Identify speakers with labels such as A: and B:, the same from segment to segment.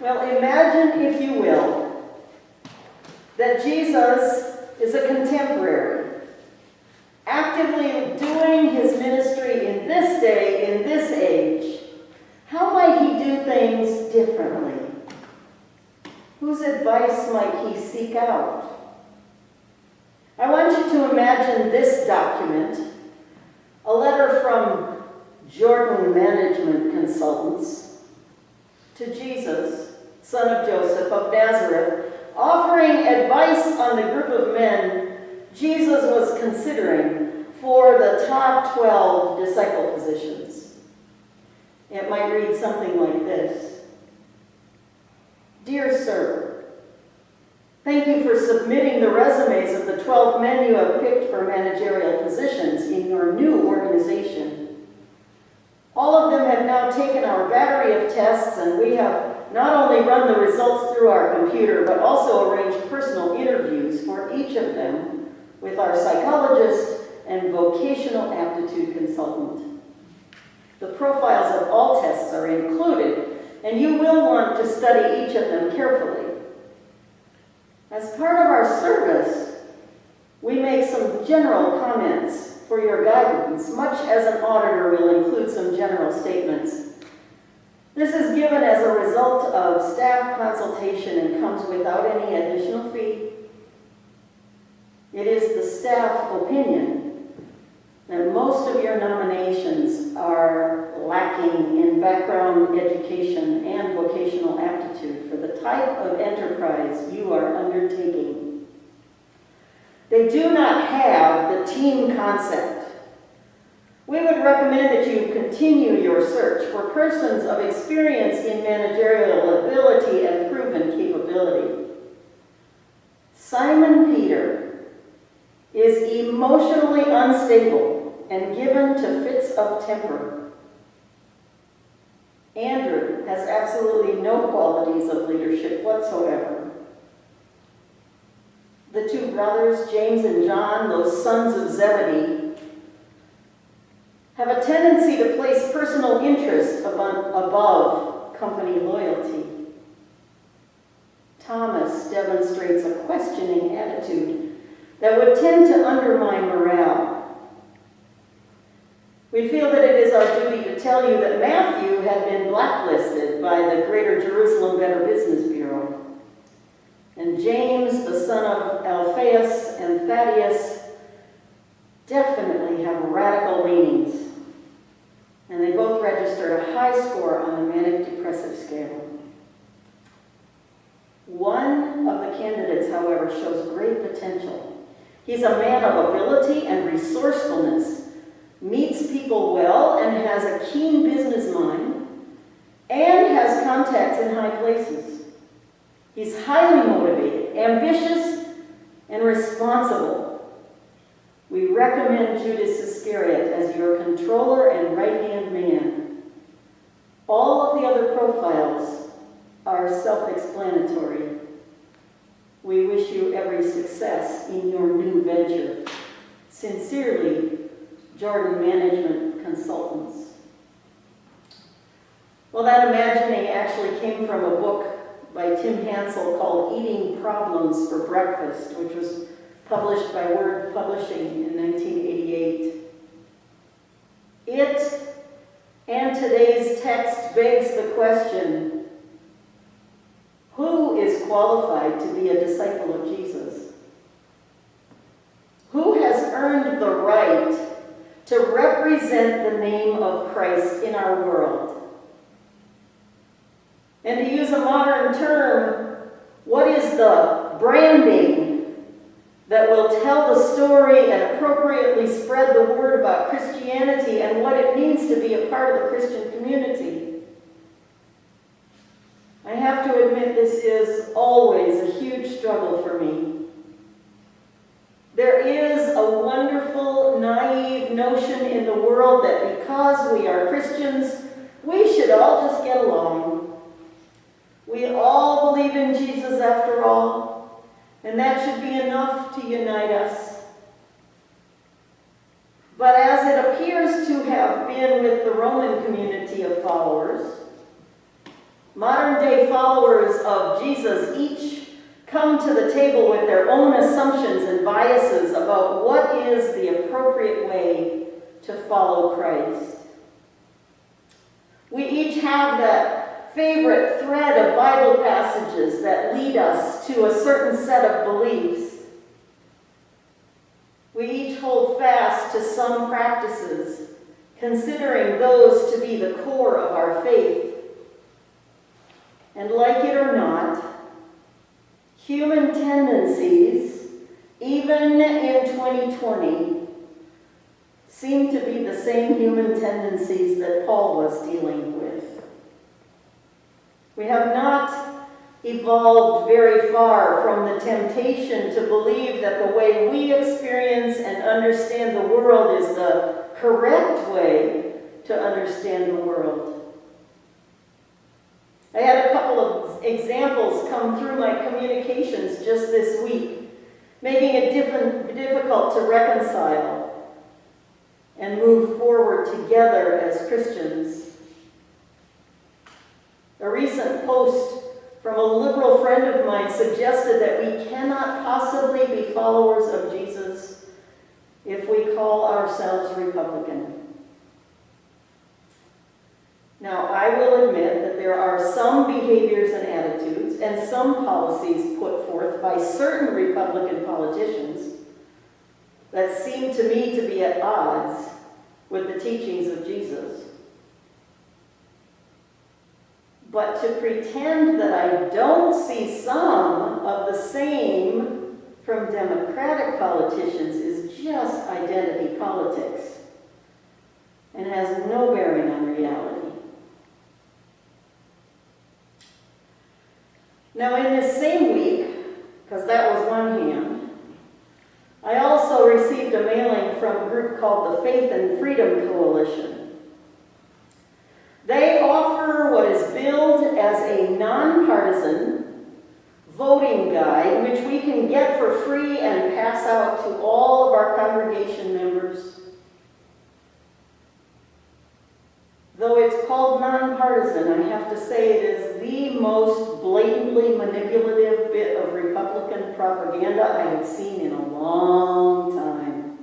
A: Well, imagine, if you will, that Jesus is a contemporary, actively doing his ministry in this day, in this age. How might he do things differently? Whose advice might he seek out? I want you to imagine this document, a letter from Jordan Management Consultants to Jesus, son of Joseph of Nazareth, offering advice on the group of men Jesus was considering for the top 12 disciple positions. It might read something like this. Dear Sir, thank you for submitting the resumes of the 12 men you have picked for managerial positions in your new organization. All of them have now taken our battery of tests, and we have not only run the results through our computer, but also arranged personal interviews for each of them with our psychologist and vocational aptitude consultant. The profiles of all tests are included, and you will want to study each of them carefully. As part of our service, we make some general comments for your guidance, much as an auditor will include some general statements. This is given as a result of staff consultation and comes without any additional fee. It is the staff opinion that most of your nominations are lacking in background education and vocational aptitude for the type of enterprise you are undertaking. They do not have the team concept. We would recommend that you continue your search for persons of experience in managerial ability and proven capability. Simon Peter is emotionally unstable and given to fits of temper. Andrew has absolutely no qualities of leadership whatsoever. The two brothers, James and John, those sons of Zebedee, have a tendency to place personal interest above company loyalty. Thomas demonstrates a questioning attitude that would tend to undermine morale. We feel that it is our duty to tell you that Matthew had been blacklisted by the Greater Jerusalem Better Business Bureau. And James, the son of Alphaeus and Thaddeus, definitely have radical leanings. And they both registered a high score on the manic depressive scale. One of the candidates, however, shows great potential. He's a man of ability and resourcefulness, meets people well and has a keen business mind, and has contacts in high places. He's highly motivated, ambitious, and responsible. We recommend Judas Iscariot as your controller and right-hand man. All of the other profiles are self-explanatory. We wish you every success in your new venture. Sincerely, Jordan Management Consultants. Well, that imagining actually came from a book by Tim Hansel called Eating Problems for Breakfast, which was published by Word Publishing in 1988. It and today's text begs the question, who is qualified to be a disciple of Jesus? Who has earned the right to represent the name of Christ in our world? And to use a modern term, what is the branding that will tell the story and appropriately spread the word about Christianity and what it means to be a part of the Christian community? I have to admit, this is always a huge struggle for me. There is a wonderful, naive notion in the world that because we are Christians, we should all just get along. We all believe in Jesus after all, and that should be enough to unite us. But as it appears to have been with the Roman community of followers, Modern-day followers of Jesus each come to the table with their own assumptions and biases about what is the appropriate way to follow Christ. We each have that favorite thread of Bible passages that lead us to a certain set of beliefs. We each hold fast to some practices, considering those to be the core of our faith. And like it or not, human tendencies, even in 2020, seem to be the same human tendencies that Paul was dealing with. We have not evolved very far from the temptation to believe that the way we experience and understand the world is the correct way to understand the world. I had a couple of examples come through my communications just this week, making it difficult to reconcile and move forward together as Christians. A recent post from a liberal friend of mine suggested that we cannot possibly be followers of Jesus if we call ourselves Republican. Now, I will admit that there are some behaviors and attitudes and some policies put forth by certain Republican politicians that seem to me to be at odds with the teachings of Jesus. But to pretend that I don't see some of the same from Democratic politicians is just identity politics and has no bearing on reality. Now, in this same week, because that was one hand, I also received a mailing from a group called the Faith and Freedom Coalition. They offer what is billed as a nonpartisan voting guide, which we can get for free and pass out to all of our congregation members. Though it's called nonpartisan, I have to say it is the most blatantly manipulative bit of Republican propaganda I have seen in a long time.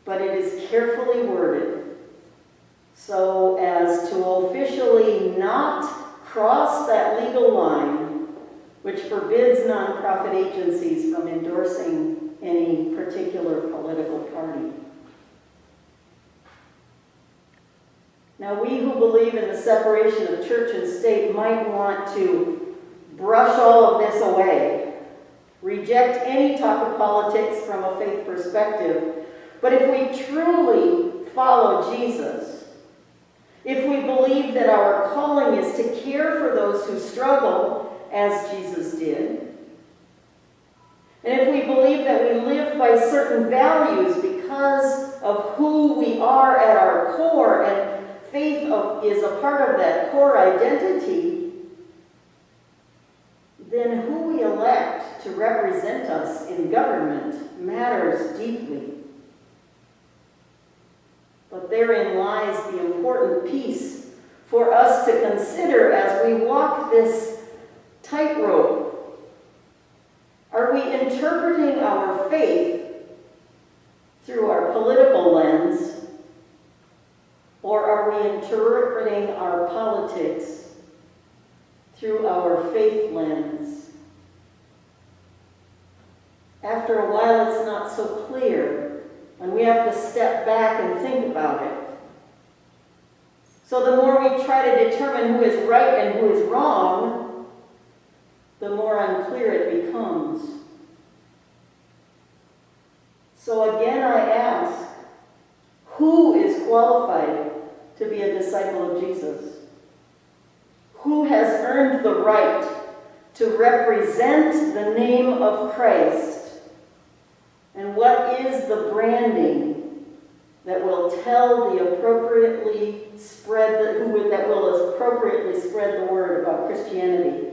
A: But it is carefully worded so as to officially not cross that legal line which forbids nonprofit agencies from endorsing any particular political party. Now, we who believe in the separation of church and state might want to brush all of this away, reject any talk of politics from a faith perspective. But if we truly follow Jesus, if we believe that our calling is to care for those who struggle, as Jesus did, and if we believe that we live by certain values because of who we are at our core, and faith is a part of that core identity, then who we elect to represent us in government matters deeply. But therein lies the important piece for us to consider as we walk this tightrope. Are we interpreting our faith through our political lens, or are we interpreting our politics through our faith lens? After a while, it's not so clear, and we have to step back and think about it. So the more we try to determine who is right and who is wrong, the more unclear it becomes. So again, I ask, who is qualified to be a disciple of Jesus? Who has earned the right to represent the name of Christ? And what is the branding that will tell the appropriately spread that will appropriately spread the word about Christianity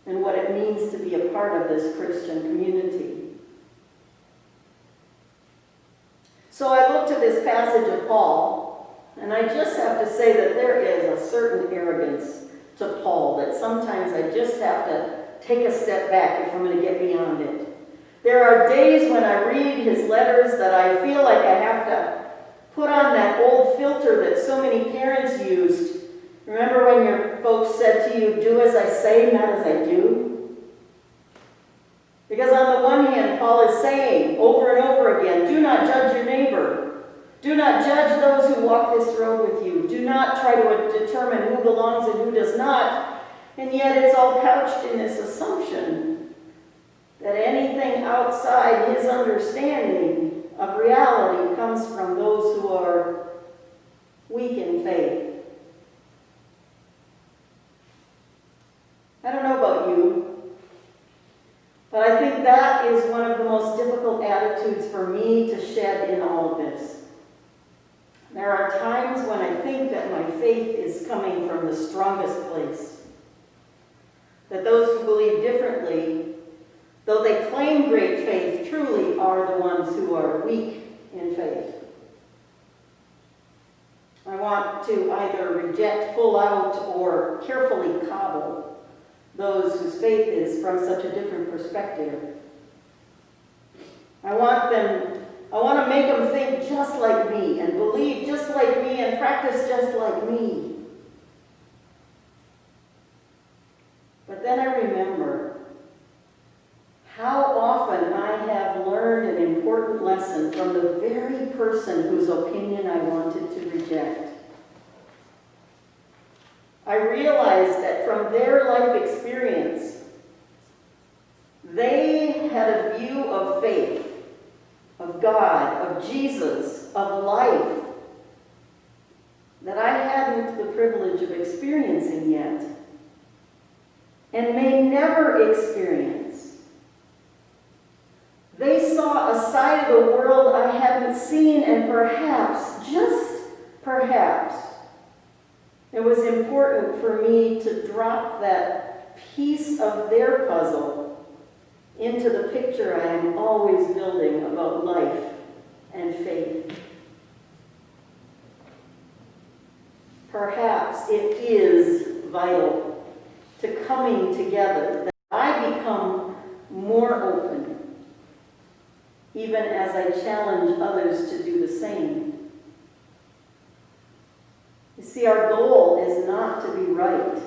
A: and what it means to be a part of this Christian community? So I look to this passage of Paul, and I just have to say that there is a certain arrogance to Paul that sometimes I just have to take a step back if I'm going to get beyond it. There are days when I read his letters that I feel like I have to put on that old filter that so many parents used. Remember when your folks said to you, "Do as I say, not as I do"? Because on the one hand, Paul is saying over and over again, do not judge your neighbor. Do not judge those who walk this road with you. Do not try to determine who belongs and who does not. And yet it's all couched in this assumption that anything outside his understanding of reality comes from those who are weak in faith. I don't know about you, but I think that is one of the most difficult attitudes for me to shed in all of this. There are times when I think that my faith is coming from the strongest place. That those who believe differently, though they claim great faith, truly are the ones who are weak in faith. I want to either reject full out or carefully coddle those whose faith is from such a different perspective. I want to make them think just like me and believe just like me and practice just like me. But then I remember how often I have learned an important lesson from the very person whose opinion I wanted to reject. I realized that from their life experience, they had a view of faith, of God, of Jesus, of life, that I hadn't the privilege of experiencing yet, and may never experience. They saw a side of the world I hadn't seen, and perhaps, just perhaps, it was important for me to drop that piece of their puzzle into the picture I am always building about life and faith. Perhaps it is vital to coming together that I become more open, even as I challenge others to do the same. You see, our goal is not to be right.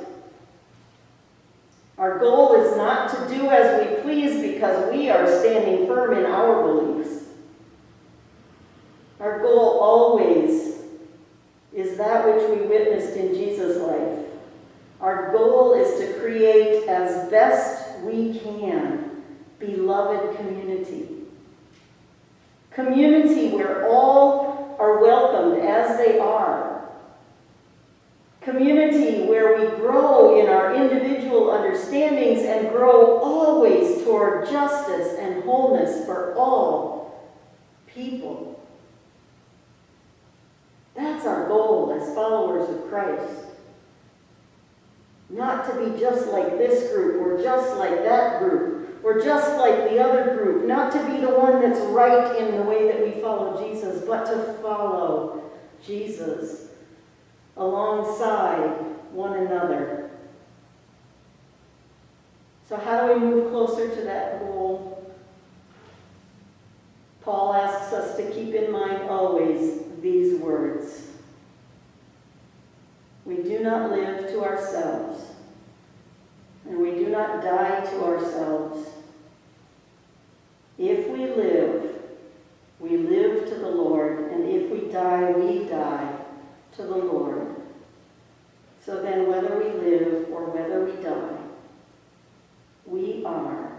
A: Our goal is not to do as we please because we are standing firm in our beliefs. Our goal always is that which we witnessed in Jesus' life. Our goal is to create as best we can beloved community. Community where all are welcomed as they are. Community where we grow in our individual understandings and grow always toward justice and wholeness for all people. That's our goal as followers of Christ. Not to be just like this group or just like that group or just like the other group. Not to be the one that's right in the way that we follow Jesus, but to follow Jesus alongside one another. So how do we move closer to that goal? Paul asks us to keep in mind always these words. We do not live to ourselves, and we do not die to ourselves. If we live to the Lord, and if we die to the Lord. So then whether we live or whether we die, we are